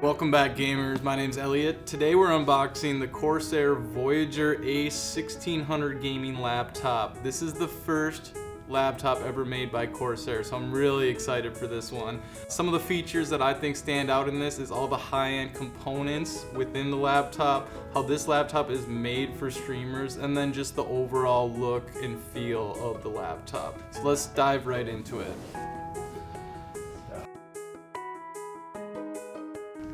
Welcome back, gamers. My name's Elliot. Today we're unboxing the CORSAIR Voyager a1600 gaming laptop. This is the first laptop ever made by CORSAIR, so I'm really excited for this one. Some of the features that I think stand out in this is all the high-end components within the laptop, how this laptop is made for streamers, and then just the overall look and feel of the laptop. So let's dive right into it.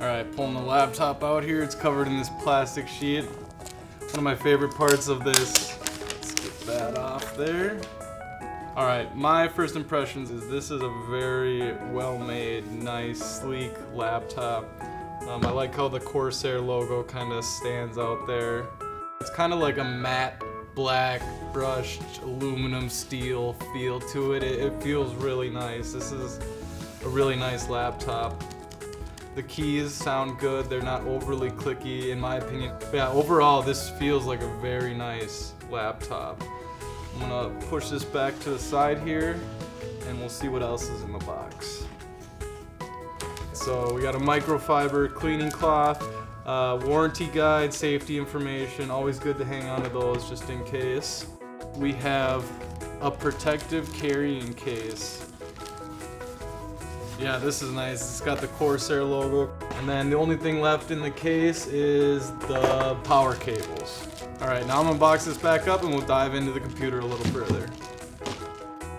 Alright, pulling the laptop out here. It's covered in this plastic sheet. One of my favorite parts of this. Let's get that off there. Alright, my first impressions is this is a very well-made, nice, sleek laptop. I like how the CORSAIR logo kind of stands out there. It's kind of like a matte black brushed aluminum steel feel to it. It feels really nice. This is a really nice laptop. The keys sound good, they're not overly clicky in my opinion. But yeah, overall this feels like a very nice laptop. I'm gonna push this back to the side here and we'll see what else is in the box. So we got a microfiber cleaning cloth, warranty guide, safety information, always good to hang on to those just in case. We have a protective carrying case. Yeah, this is nice. It's got the CORSAIR logo. And then the only thing left in the case is the power cables. Alright, now I'm gonna box this back up and we'll dive into the computer a little further.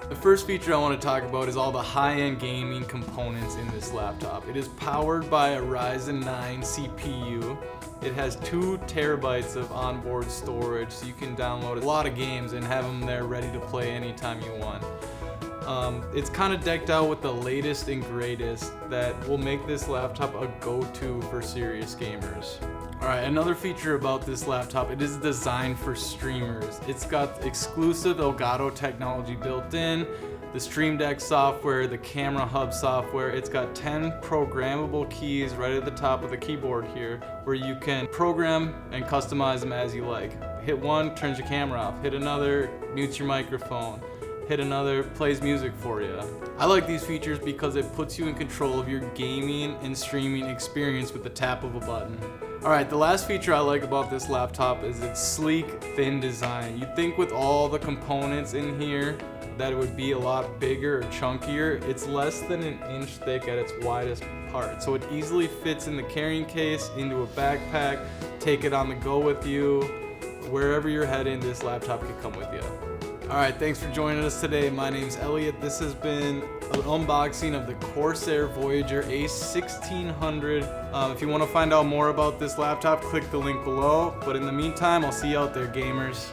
The first feature I want to talk about is all the high-end gaming components in this laptop. It is powered by a Ryzen 9 CPU. It has 2 terabytes of onboard storage, so you can download a lot of games and have them there ready to play anytime you want. It's kind of decked out with the latest and greatest that will make this laptop a go-to for serious gamers. Alright, another feature about this laptop, it is designed for streamers. It's got exclusive Elgato technology built in, the Stream Deck software, the camera hub software. It's got 10 programmable keys right at the top of the keyboard here where you can program and customize them as you like. Hit one, turns your camera off. Hit another, mutes your microphone. Hit another, plays music for you. I like these features because it puts you in control of your gaming and streaming experience with the tap of a button. Alright, the last feature I like about this laptop is its sleek, thin design. You'd think with all the components in here that it would be a lot bigger or chunkier. It's less than an inch thick at its widest part, so it easily fits in the carrying case, into a backpack, take it on the go with you. Wherever you're heading, this laptop can come with you. Alright, thanks for joining us today. My name's Elliot. This has been an unboxing of the CORSAIR Voyager a1600. If you want to find out more about this laptop, click the link below. But in the meantime, I'll see you out there, gamers.